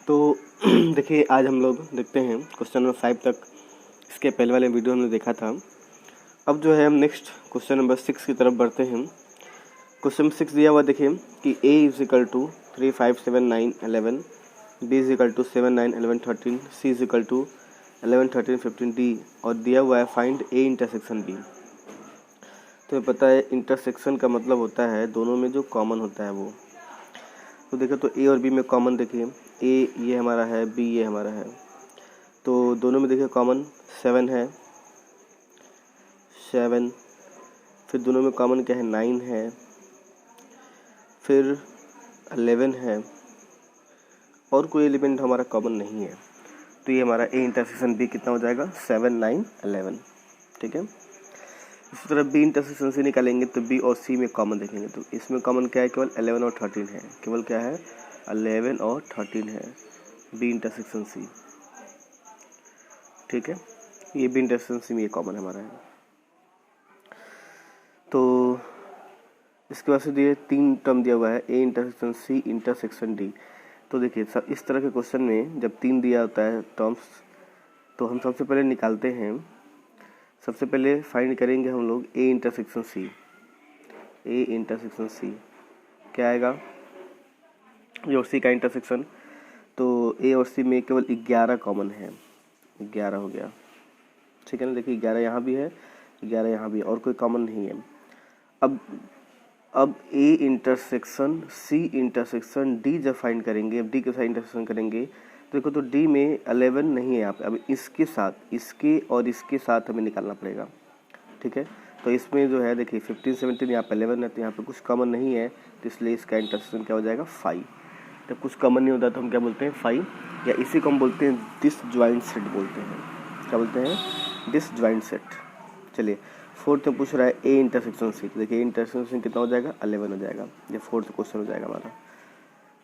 तो देखिए आज हम लोग देखते हैं क्वेश्चन नंबर 5 तक। इसके पहले वाले वीडियो हमने देखा था। अब जो है हम नेक्स्ट क्वेश्चन नंबर 6 की तरफ बढ़ते हैं। क्वेश्चन 6 दिया हुआ देखिए कि a is equal to 3, 5, 7, 9, 11, b is equal to 7, 9, 11, 13, c is equal to 11, 13, 15, d और दिया हुआ है फाइंड a इंटरसेक्शन b। तो पता है इंटरसेक्शन का मतलब होता है दोनों में जो कॉमन होता है वो। तो देखो तो ए और बी में कॉमन देखिए, ए ये हमारा है, बी ये हमारा है, तो दोनों में देखिए कॉमन 7 है, 7। फिर दोनों में कॉमन क्या है, 9 है, फिर 11 है और कोई एलिमेंट हमारा कॉमन नहीं है। तो ये हमारा ए इंटरसेक्शन बी कितना हो जाएगा, 7, 9, 11। ठीक है। इसी तरह बी इंटरसेक्शन से निकालेंगे तो बी और सी में कॉमन देखेंगे तो इसमें कॉमन क्या है, केवल 11 और 13 है। केवल क्या है, 11 और 13 है बी इंटरसेक्शन सी। ठीक है, ये बी इंटरसेक्शन सी में ये कॉमन हमारा है। तो इसके बाद से दिए 3 टर्म दिया हुआ है, A intersection C intersection D. तो देखिए सब इस तरह के क्वेश्चन में जब 3 दिया होता है टर्म्स तो हम सबसे पहले निकालते हैं। सबसे पहले फाइंड करेंगे हम लोग ए इंटरसेक्शन सी। ए इंटरसेक्शन सी क्या आएगा, ए और सी का इंटरसेक्शन। तो ए और सी में केवल 11 कॉमन है, 11 हो गया। ठीक है ना, देखिए 11 यहाँ भी है, 11 यहाँ भी है और कोई कॉमन नहीं है। अब A intersection C intersection D जब फाइंड करेंगे, अब डी के साथ इंटरसेक्शन करेंगे तो देखो तो डी में 11 नहीं है यहाँ पे। अब इसके साथ, इसके और इसके साथ हमें निकालना पड़ेगा। ठीक है, तो इसमें जो है देखिए 15, 17 यहाँ पे 11 है तो यहाँ पे कुछ कॉमन नहीं है, तो इसलिए इसका इंटरसेक्शन क्या हो जाएगा, 5। जब कुछ कॉमन नहीं होता तो हम क्या बोलते हैं, 5, या इसी को हम बोलते हैं डिसजॉइंट सेट बोलते हैं। क्या बोलते हैं, डिसजॉइंट सेट। चलिए फोर्थ में पूछ रहा है ए इंटरसेक्शन सी। तो देखिए इंटरसेक्शन कितना हो जाएगा, 11 हो जाएगा। ये फोर्थ क्वेश्चन हो जाएगा हमारा,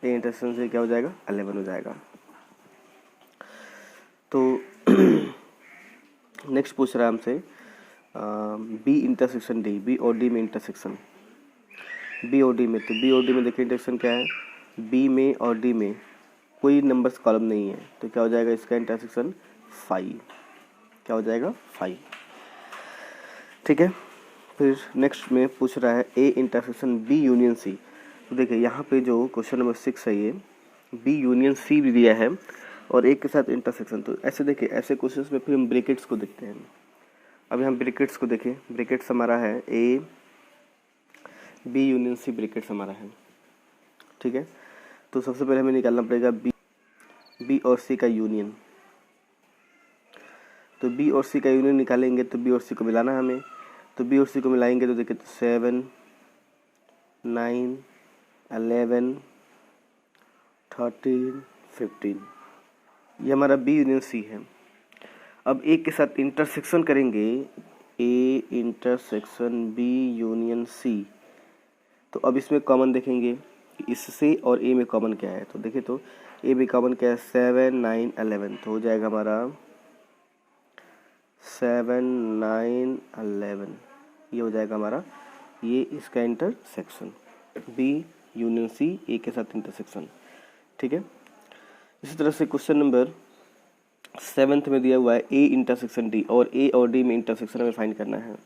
ए इंटरसेक्शन से क्या हो जाएगा, 11 हो जाएगा। तो नेक्स्ट पूछ रहा है हमसे बी इंटरसेक्शन डी, बी और डी में इंटरसेक्शन, बी और डी में। तो बी और डी में देखिए इंटरसेक्शन क्या है, बी में और डी में कोई नंबर्स कॉलम नहीं है तो क्या हो जाएगा इसका इंटरसेक्शन, 5। क्या हो जाएगा, 5। ठीक है। फिर नेक्स्ट में पूछ रहा है A intersection B union C. तो देखिए यहाँ पे जो क्वेश्चन नंबर 6 है ये बी यूनियन सी भी दिया है और एक के साथ इंटरसेक्शन। तो ऐसे देखिए ऐसे क्वेश्चन में फिर हम ब्रैकेट्स को देखते हैं। अभी हम ब्रैकेट्स को देखें, ब्रैकेट्स हमारा है A B union C, brackets हमारा है। ठीक है, तो सबसे पहले हमें निकालना पड़ेगा बी और सी का यूनियन। तो बी और सी का यूनियन निकालेंगे तो बी और सी को मिलाना है हमें। तो बी और सी को मिलाएंगे तो देखिए 7, 9, 11, 13, 15 ये हमारा बी यूनियन सी है। अब एक के साथ इंटरसेक्शन करेंगे, A intersection B union C. तो अब इसमें कॉमन देखेंगे कि इससे और ए में कॉमन क्या है। तो देखिए तो ए में कॉमन क्या है, 7, 9, 11। तो हो जाएगा हमारा 7, 9, 11 ये हो जाएगा हमारा, ये इसका इंटरसेक्शन बी यूनियन सी, ए के साथ इंटरसेक्शन। ठीक है। इसी तरह से क्वेश्चन नंबर 7 में दिया हुआ है ए इंटरसेक्शन डी और ए और डी में इंटरसेक्शन हमें फाइंड करना है।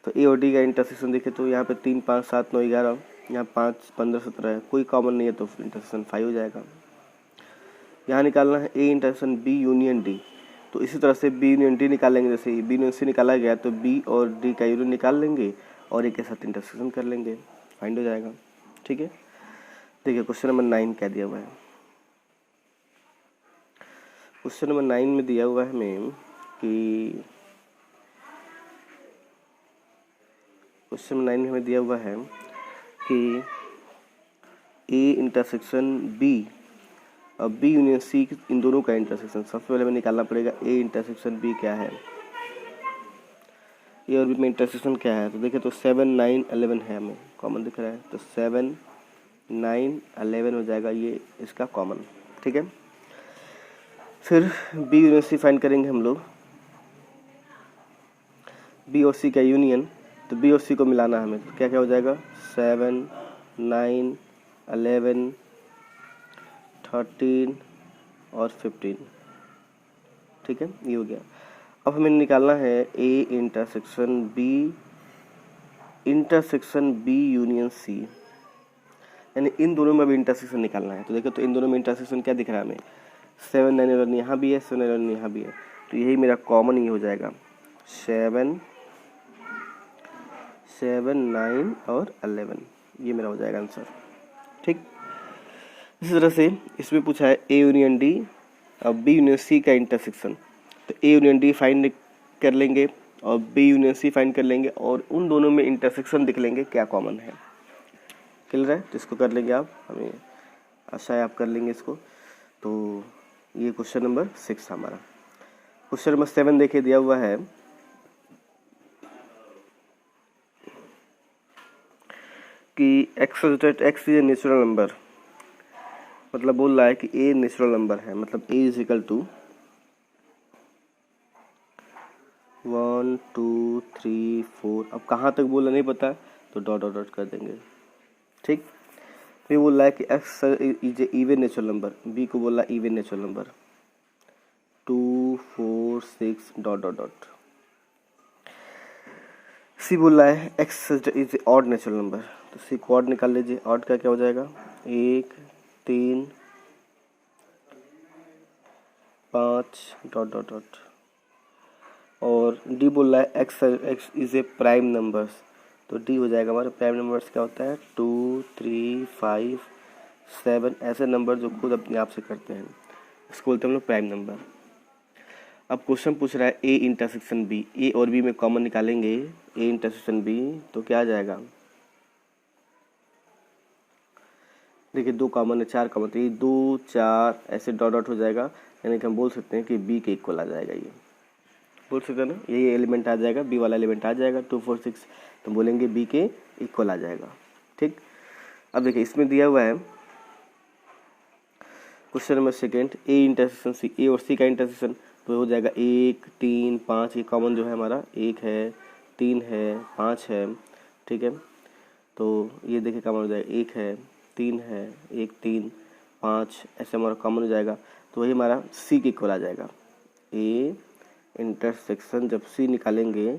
तो ए और डी का इंटरसेक्शन देखें तो यहाँ पे 3, 5, 7, 9, 11, यहाँ 5, 15, 17 है, कोई कॉमन नहीं है तो इंटरसेक्शन 5 हो जाएगा। यहाँ निकालना है A intersection B union D. तो इसी तरह से बी यूनियन डी निकालेंगे, जैसे बी यूनियन सी निकाला गया तो बी और डी का यूनियन निकाल लेंगे और एक के साथ इंटरसेक्शन कर लेंगे, फाइंड हो जाएगा। ठीक है, देखिए क्वेश्चन नंबर 9 क्या दिया हुआ है। क्वेश्चन नंबर 9 में दिया हुआ है हमें कि क्वेश्चन नंबर 9 में हमें दिया हुआ है कि ए इंटरसेक्शन बी और बी यूनियन सी इन दोनों का इंटरसेक्शन। सबसे पहले हमें निकालना पड़ेगा ए इंटरसेक्शन बी क्या है, ए और बी में इंटरसेक्शन क्या है। तो देखिए तो 7, 9, 11 है, हमें कॉमन दिख रहा है तो 7, 9, 11 हो जाएगा ये इसका कॉमन। ठीक है, फिर बी यूनियन सी फाइंड करेंगे हम लोग, बी और सी का यूनियन। तो बी और सी को मिलाना हमें तो क्या क्या हो जाएगा, 7, 9, 11, 13, और 15। ठीक है, ये हो गया। अब हमें निकालना है A intersection B union C, यानी इन दोनों में भी इंटरसेक्शन निकालना है। तो देखो, तो इन दोनों में इंटरसेक्शन क्या दिख रहा है हमें, 7 9 11 यहाँ भी है, 7 11 यहाँ भी है, तो यही मेरा कॉमन ये हो जाएगा 7 9 और 11, ये मेरा हो जाएगा आंसर। ठीक, इसी तरह से इसमें पूछा है ए यूनियन डी और बी यूनियन सी का इंटरसेक्शन। तो ए यूनियन डी फाइंड कर लेंगे और बी यूनियन सी फाइंड कर लेंगे और उन दोनों में इंटरसेक्शन दिख लेंगे क्या कॉमन है। क्लियर है, तो इसको कर लेंगे आप, हमें आशा है आप कर लेंगे इसको। तो ये क्वेश्चन नंबर 6 था हमारा। क्वेश्चन नंबर 7 देखिए, दिया हुआ है कि x is a natural number, मतलब बोल रहा है कि a नेचुरल नंबर है, मतलब a इज इक्वल टू 1 2 3 4। अब कहाँ तक बोला नहीं पता तो डॉट डॉट डॉट कर देंगे। ठीक, फिर बोल रहा है कि x is a even natural number, b को बोल रहा है even natural number 2 4 6 dot dot dot. C बोल रहा है x is a odd natural number, तो सी को ऑड निकाल लीजिए। ऑड का क्या हो जाएगा 1 3 5 डॉट डॉट डॉट। और डी बोल रहा है x is a prime numbers, तो डी हो जाएगा हमारे प्राइम नंबर्स क्या होता है 2 3 5 7, ऐसे नंबर जो खुद अपने आप से करते हैं, इसको बोलते हैं हम लोग प्राइम नंबर। अब क्वेश्चन पूछ रहा है ए इंटरसेक्शन बी, ए और बी में कॉमन निकालेंगे, ए इंटरसेक्शन बी तो क्या आ जाएगा, देखिए 2 कॉमन है, 4 कॉमन, तो ये 2 4 ऐसे डॉट डॉट हो जाएगा, यानी कि हम बोल सकते हैं कि बी के इक्वल आ जाएगा, ये बोल सकते हैं ना, यही एलिमेंट आ जाएगा, बी वाला एलिमेंट आ जाएगा 2 4 6, तो बोलेंगे बी के इक्वल आ जाएगा। ठीक, अब देखिए इसमें दिया हुआ है question number 2 A intersection C, A और सी का इंटरसेक्शन तो हो जाएगा 1 3 5, ये कॉमन जो है हमारा 1 है 3 है 5 है। ठीक है, तो ये देखिए कॉमन हो जाएगा 1 है 3 है 1 3 5, ऐसे हमारा कॉमन हो जाएगा, तो वही हमारा सी के इक्वल आ जाएगा। ए इंटरसेक्शन जब सी निकालेंगे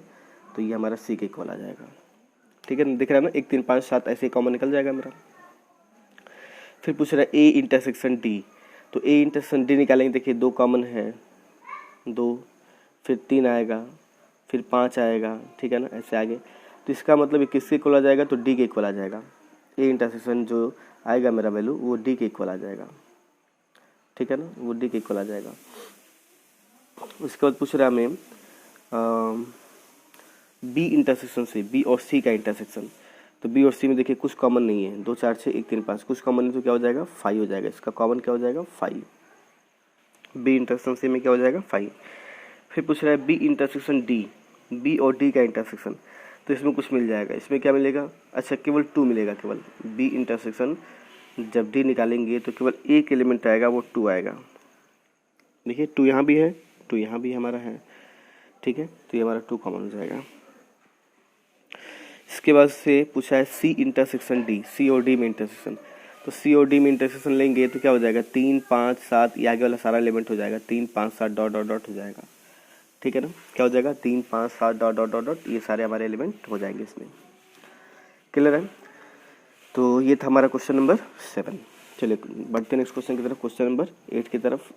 तो ये हमारा सी के इक्वल आ जाएगा। ठीक है, दिख रहा है ना, 1 3 5 7 ऐसे कॉमन निकल जाएगा मेरा। फिर पूछ रहा है ए इंटरसेक्शन डी, तो ए इंटरसेक्शन डी निकालेंगे, देखिए 2 कॉमन है 2, फिर 3 आएगा, फिर 5 आएगा। ठीक है ना, ऐसे आगे, तो इसका मतलब ये किसके इक्वल आ जाएगा, तो डी के इक्वल आ जाएगा। ए इंटरसेक्शन जो आएगा मेरा वैल्यू वो डी के इक्वल आ जाएगा। ठीक है ना, वो डी के इक्वल आ जाएगा। उसके बाद पूछ रहा है हमें बी इंटरसेक्शन से, बी और सी का इंटरसेक्शन, तो बी और सी में देखिए कुछ कॉमन नहीं है, 2 4 6 1 3 5, कुछ कॉमन नहीं, तो क्या हो जाएगा 5 हो जाएगा, इसका कॉमन क्या हो जाएगा 5। बी इंटरसेक्शन सी में क्या हो जाएगा 5। फिर पूछ रहा है बी इंटरसेक्शन डी, बी और डी का इंटरसेक्शन, तो इसमें कुछ मिल जाएगा, इसमें क्या मिलेगा, अच्छा केवल 2 मिलेगा, केवल बी इंटरसेक्शन जब डी निकालेंगे तो केवल एक एलिमेंट आएगा, वो 2 आएगा। देखिए 2 यहाँ भी है, 2 यहाँ भी हमारा है। ठीक है, तो ये हमारा 2 कॉमन हो जाएगा। इसके बाद से पूछा है सी इंटरसेक्शन डी, सी और डी में इंटरसेक्शन, तो सी और डी में इंटरसेक्शन लेंगे तो क्या हो जाएगा 3 5 7, ये आगे वाला सारा एलिमेंट हो जाएगा 3 5 7 डॉट डॉट डॉट हो जाएगा। ठीक है ना, क्या हो जाएगा 3 5 7 डॉट डॉट डॉट डॉट, ये सारे हमारे एलिमेंट हो जाएंगे इसमें। क्लियर है, तो ये था हमारा क्वेश्चन नंबर 7। चलिए बढ़ते हैं नेक्स्ट क्वेश्चन की तरफ, क्वेश्चन नंबर 8 की तरफ।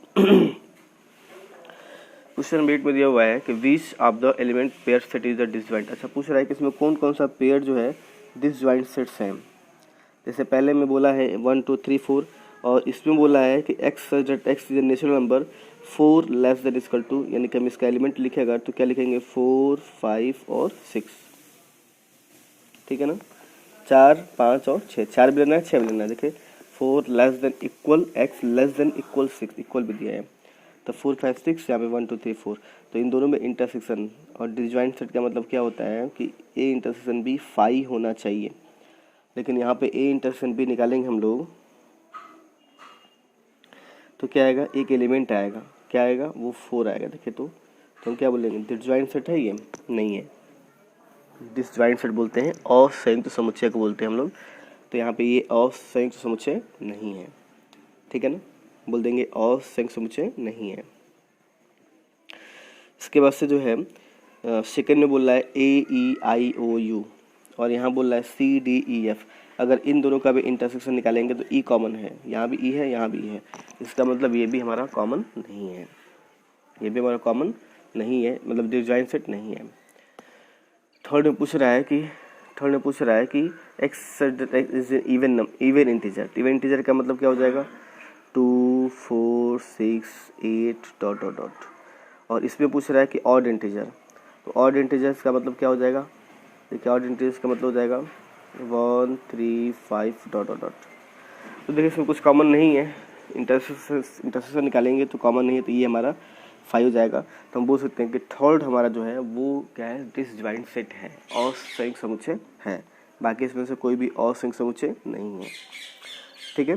क्वेश्चन नंबर 8 में दिया हुआ है कि which of the element pair set is the disjoint. अच्छा पूछ रहा है कि इसमें कौन कौन सा पेयर जो है डिसजॉइंट सेट्स हैं। जैसे पहले में बोला है 1 2 3 4, और इसमें बोला है कि x is a natural number 4 less than equal to, यानी कि हम इसका एलिमेंट लिखेगा तो क्या लिखेंगे 4 5 और 6। ठीक है ना, 4 5 और 6, 4 भी लेना है 6 भी लेना है। देखिए 4 less than equal x less than equal 6, equal भी दिया है, तो 4 5 6, यहाँ पे 1 2 3 4, तो इन दोनों में इंटरसेक्शन और डिसजॉइंट सेट का मतलब क्या होता है कि ए इंटरसेक्शन बी 5 होना चाहिए, लेकिन यहाँ पे ए इंटरसेक्शन बी निकालेंगे हम लोग तो क्या आएगा, एक एलिमेंट आएगा, क्या आएगा वो 4 आएगा। देखिए तो हम क्या बोलेंगे, डिसजॉइंट सेट है, ये नहीं है, डिसजॉइंट सेट बोलते हैं, असंयुक्त समुच्चय को बोलते हैं हम लोग, तो यहाँ पे ये असंयुक्त समुच्चय नहीं है। ठीक है ना, बोल देंगे असंख्य समुच्चय नहीं है। इसके बाद से जो है सेकंड में बोल रहा है AEIOU और यहाँ बोल रहा है CDEF। अगर इन दोनों का भी इंटरसेक्शन निकालेंगे तो ई कॉमन है, यहाँ भी ई है, यहाँ भी ई है, इसका मतलब ये भी हमारा कॉमन नहीं है, ये भी हमारा कॉमन नहीं है, मतलब डिसजॉइंट सेट नहीं है। थर्ड में पूछ रहा है कि x is even integer. Even integer का मतलब क्या हो जाएगा 2 4 6 8 डॉट डॉट डॉट। और इसमें पूछ रहा है कि ऑड इंटीजर, तो ऑड इंटीजर्स का मतलब क्या हो जाएगा, देखिए ऑड इंटीजर्स का मतलब हो जाएगा 1 3 5 डॉट डॉट डॉट। तो देखिए इसमें कुछ कॉमन नहीं है, इंटरसेक्शन निकालेंगे तो कॉमन नहीं है, तो ये हमारा 5 हो जाएगा। तो हम बोल सकते हैं कि थर्ड हमारा जो है वो क्या है, डिसजॉइंट सेट है, असंख्य समुच्चय है, बाकी इसमें से कोई भी असंख्य समुच्चय नहीं है। ठीक है,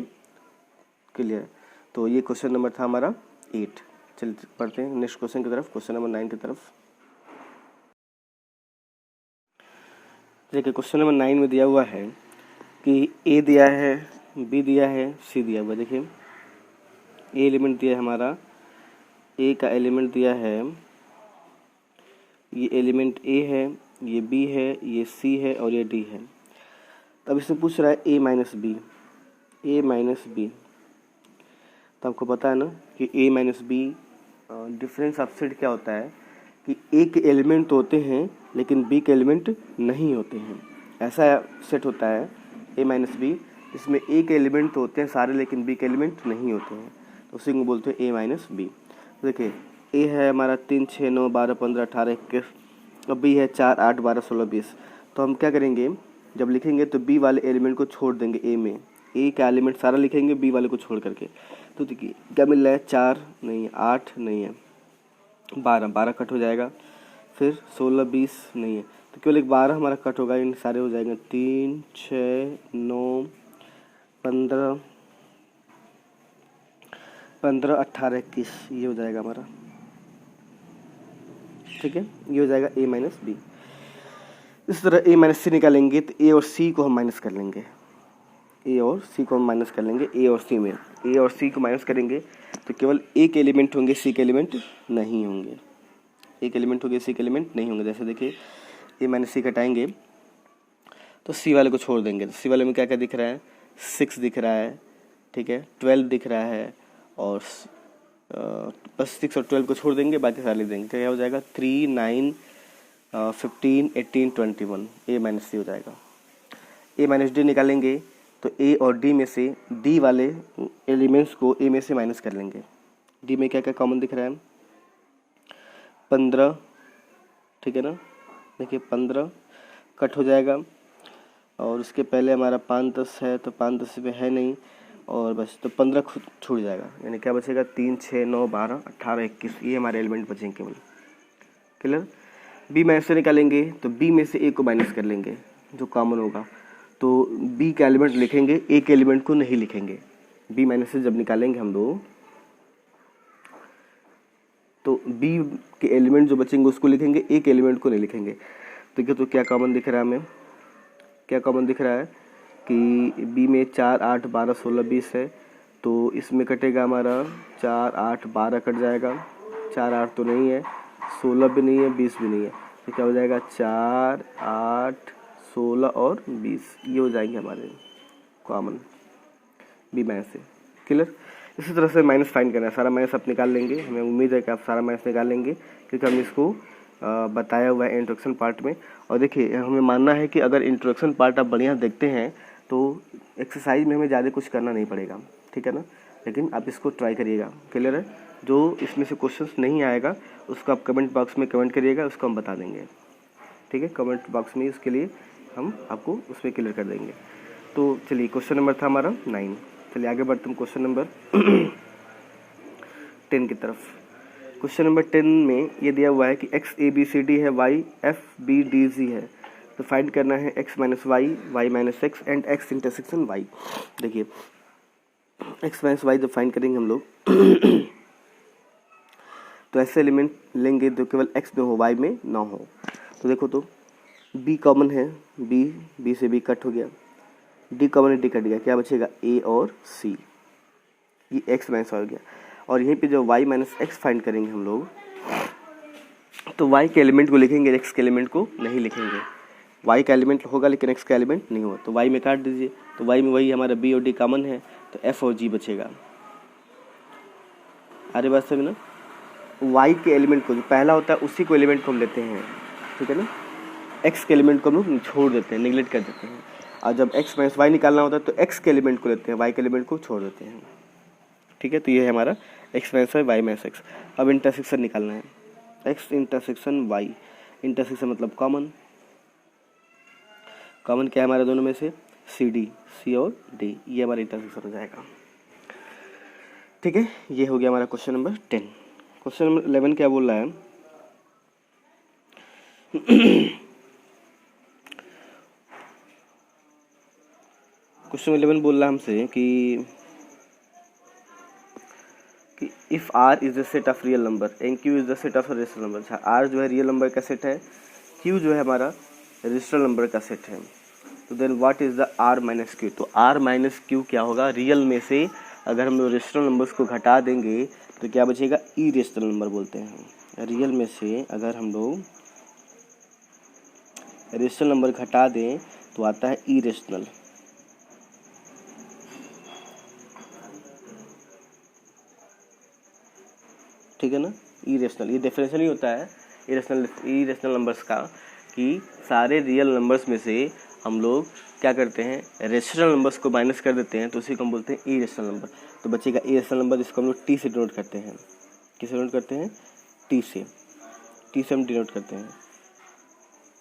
क्लियर। तो ये क्वेश्चन नंबर था हमारा 8। चलिए पढ़ते हैं नेक्स्ट क्वेश्चन की तरफ, क्वेश्चन नंबर 9 की तरफ। देखिए क्वेश्चन नंबर 9 में दिया हुआ है कि ए दिया है, बी दिया है, सी दिया हुआ है। देखिए ए एलिमेंट दिया है हमारा, ए का एलिमेंट दिया है, ये एलिमेंट ए है, ये बी है, ये सी है और ये डी है। तब इसमें पूछ रहा है ए माइनस बी। तो आपको पता है ना कि A minus B difference of set क्या होता है कि ए के एलिमेंट तो होते हैं लेकिन बी के एलिमेंट नहीं होते हैं, ऐसा सेट होता है ए माइनस बी, इसमें ए के एलिमेंट तो होते हैं सारे लेकिन बी के एलिमेंट नहीं होते हैं, तो उसी को बोलते हैं ए माइनस बी। देखिए ए है हमारा 3 6 9 12 15 18 21 और बी है 4 8 12 16 20। तो हम क्या करेंगे, जब लिखेंगे तो बी वाले एलिमेंट को छोड़ देंगे ए में, ए का एलिमेंट सारा लिखेंगे बी वाले को छोड़ करके। तो देखिए क्या मिल रहा है, 4 नहीं है, 8 नहीं है, 12 कट हो जाएगा, फिर 16 20 नहीं है, तो केवल एक 12 हमारा कट होगा, इन सारे हो जाएंगे 3 6 9 15 18 21, ये हो जाएगा हमारा। ठीक है, ये हो जाएगा ए माइनस बी। इस तरह ए माइनस सी निकालेंगे तो ए और सी को हम माइनस कर लेंगे, ए और सी को हम माइनस कर लेंगे। ए और सी में ए और सी को माइनस करेंगे तो केवल ए के एलिमेंट होंगे, सी के एलिमेंट नहीं होंगे, ए के एलिमेंट होंगे, सी के एलिमेंट नहीं होंगे। जैसे देखिए ए माइनस सी घटाएंगे तो सी वाले को छोड़ देंगे, तो सी वाले में क्या क्या दिख रहा है, 6 दिख रहा है, ठीक है, 12 दिख रहा है, और बस 6 और 12 को छोड़ देंगे, बाकी सारे लिख देंगे। क्या हो जाएगा 3 9 15 18 21, ए माइनस सी हो जाएगा। ए माइनस डी निकालेंगे तो ए और डी में से डी वाले एलिमेंट्स को ए में से माइनस कर लेंगे। डी में क्या क्या कॉमन दिख रहा है, 15, ठीक है ना, देखिए 15 कट हो जाएगा, और उसके पहले हमारा 5 10 है तो 5 10 पे है नहीं, और बस तो 15 खुद छूट जाएगा, यानी क्या बचेगा 3 6 9 12 18 21, ये हमारे एलिमेंट बचेंगे केवल। क्लियर। बी माइनस से निकालेंगे तो बी में से ए को माइनस कर लेंगे जो कॉमन होगा, तो बी का एलिमेंट लिखेंगे, ए के एलिमेंट को नहीं लिखेंगे। बी माइनस से जब निकालेंगे हम लोग तो बी के एलिमेंट जो बचेंगे उसको लिखेंगे, ए के एलिमेंट को नहीं लिखेंगे। तो क्या कॉमन दिख रहा है हमें, क्या कॉमन दिख रहा है कि बी में 4 8 12 16 20 है, तो इसमें कटेगा हमारा 4 8 12 कट जाएगा, 4 8 तो नहीं है, 16 भी नहीं है, 20 भी नहीं है, तो क्या हो जाएगा 4 8 16 और 20, ये हो जाएंगे हमारे कॉमन बी माइनस से। क्लियर। इसी तरह से माइनस फाइंड करना है, सारा माइनस आप निकाल लेंगे, हमें उम्मीद है कि आप सारा माइनस निकाल लेंगे क्योंकि हम इसको बताया हुआ है इंट्रोडक्शन पार्ट में। और देखिए हमें मानना है कि अगर इंट्रोडक्शन पार्ट आप बढ़िया देखते हैं तो एक्सरसाइज में हमें ज़्यादा कुछ करना नहीं पड़ेगा, ठीक है ना, लेकिन आप इसको ट्राई करिएगा। क्लियर है। जो इसमें से क्वेश्चंस नहीं आएगा उसको आप कमेंट बॉक्स में कमेंट करिएगा, उसको हम बता देंगे, ठीक है, कमेंट बॉक्स में उसके लिए हम आपको उसमें क्लियर कर देंगे। तो चलिए क्वेश्चन नंबर था हमारा 9। चलिए आगे बढ़ते हैं क्वेश्चन नंबर 10 की तरफ। क्वेश्चन नंबर 10 में ये दिया हुआ है कि x a b c d है, y f b d z है, तो फाइंड करना है x minus Y, Y minus X and x intersection y। देखिए x माइनस वाई जब फाइंड करेंगे हम लोग तो ऐसे एलिमेंट लेंगे जो केवल x में हो, y में ना हो। तो देखो तो b कॉमन है, b से b कट हो गया, d कॉमन है, d कट गया, क्या बचेगा a और c, ये x माइनस वाई हो गया। और यहीं पे जो y माइनस एक्स फाइंड करेंगे हम लोग, तो y के एलिमेंट को लिखेंगे, x के एलिमेंट को नहीं लिखेंगे। y का एलिमेंट होगा लेकिन x का एलिमेंट नहीं होगा, तो y में काट दीजिए। तो y में वही हमारा b और d कॉमन है, तो f और g बचेगा। अरे बात समझ ना, y के एलिमेंट को जो पहला होता है उसी को एलिमेंट को हम लेते हैं, ठीक है ना। x के एलिमेंट को हम लोग छोड़ देते हैं, नेगलेक्ट कर देते हैं। और जब x माइनस वाई निकालना होता है तो x के एलिमेंट को लेते हैं, y के एलिमेंट को छोड़ देते हैं, ठीक है। तो ये है हमारा x minus Y, Y minus X. अब इंटरसेक्शन निकालना है, x इंटरसेक्शन y। इंटरसेक्शन मतलब कॉमन, कॉमन क्या है हमारे दोनों में से, सी डी, सी और डी, ये हमारा इंटरसेक्शन हो जाएगा, ठीक है। ये हो गया हमारा क्वेश्चन नंबर 10। क्वेश्चन नंबर 11 क्या बोल रहा है, क्वेश्चन 11 बोल रहा है हमसे कि if r is the set of real number and q is the set of rational number. अच्छा, r जो है रियल नंबर का सेट है, q जो है हमारा रेशनल नंबर का सेट है, तो then what is the r minus Q. तो r माइनस क्यू क्या होगा, रियल में से अगर हम लोग रेशनल नंबर्स को घटा देंगे तो क्या बचेगा, इरेशनल नंबर बोलते हैं। रियल में से अगर हम लोग रेशनल नंबर घटा दें तो आता है इरेशनल, ठीक है ना। इरेशनल, ये डेफिनेशन ही होता है इरेशनल नंबर्स का, कि सारे रियल नंबर्स में से हम लोग क्या करते हैं, रेशनल नंबर्स को माइनस कर देते हैं, तो उसी को हम बोलते हैं इरेशनल नंबर। तो बचेगा इरेशनल नंबर, जिसको हम लोग टी से डिनोट करते हैं। किससे डिनोट करते हैं, टी से हम डिनोट करते हैं।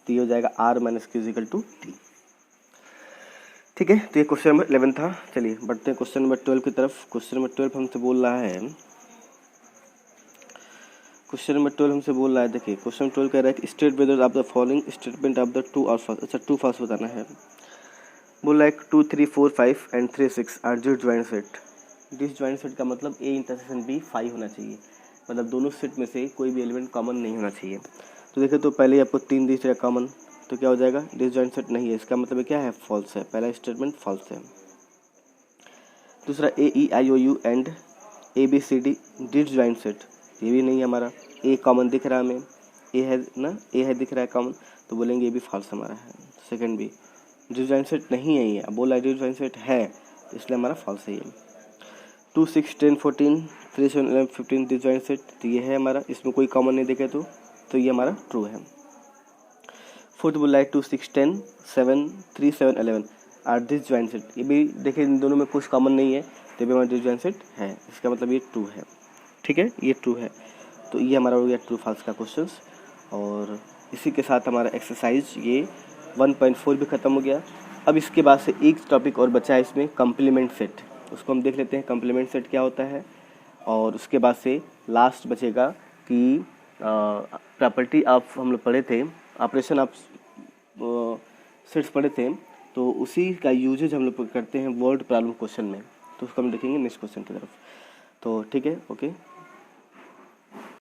तो ये हो जाएगा r minus Q equal to T, ठीक है। तो ये क्वेश्चन नंबर 11 था। चलिए बढ़ते हैं क्वेश्चन नंबर 12 की तरफ। क्वेश्चन नंबर 12 हमसे बोल रहा है, देखिए क्वेश्चन 12 कह रहा है कि state whether of the following statement of the true और फॉल्स। अच्छा, ट्रू फॉल्स बताना है। बोल रहा है 2 3 4 5 and 3 6 are disjoint set. Disjoint set का मतलब ए इंटरसेक्शन बी 5 होना चाहिए, मतलब दोनों सेट में से कोई भी एलिमेंट कॉमन नहीं होना चाहिए। तो देखिए, तो पहले आपको 3 दिख रहा है कॉमन, तो क्या हो जाएगा, डिसजॉइंट सेट नहीं है, इसका मतलब क्या है, फॉल्स है। पहला स्टेटमेंट फॉल्स है। दूसरा A E I O U and A B C D disjoint set, ये भी नहीं है हमारा। ए कॉमन दिख रहा है हमें, ए है ना, ए है दिख रहा है कॉमन, तो बोलेंगे ये भी फॉल्स हमारा है। सेकंड भी डिसजॉइंट सेट नहीं है, ये बोला डिसजॉइंट सेट है, इसलिए हमारा फॉल्स है ये। 2 6 10 14 3 7 11 15 डिसजॉइंट सेट, तो ये है हमारा, इसमें कोई कॉमन नहीं दिखे तो ये हमारा ट्रू है। फोर्थ बोला है 2 6 10 7 3 7 11 आर डिसजॉइंट सेट, ये भी देखिए इन दोनों में कुछ कॉमन नहीं है, तो भी हमारा डिसजॉइंट सेट है, इसका मतलब ये ट्रू है, ठीक है, ये ट्रू है। तो ये हमारा हो गया ट्रू फॉल्स का क्वेश्चंस। और इसी के साथ हमारा एक्सरसाइज ये 1.4 भी ख़त्म हो गया। अब इसके बाद से एक टॉपिक और बचा है इसमें, कम्प्लीमेंट सेट, उसको हम देख लेते हैं कम्प्लीमेंट सेट क्या होता है। और उसके बाद से लास्ट बचेगा कि प्रॉपर्टी ऑफ, हम लोग पढ़े थे ऑपरेशन ऑफ सेट्स पढ़े थे, तो उसी का यूजेज हम लोग करते हैं वर्ड प्रॉब्लम क्वेश्चन में, तो उसको हम देखेंगे नेक्स्ट क्वेश्चन की तरफ। तो ठीक है, ओके।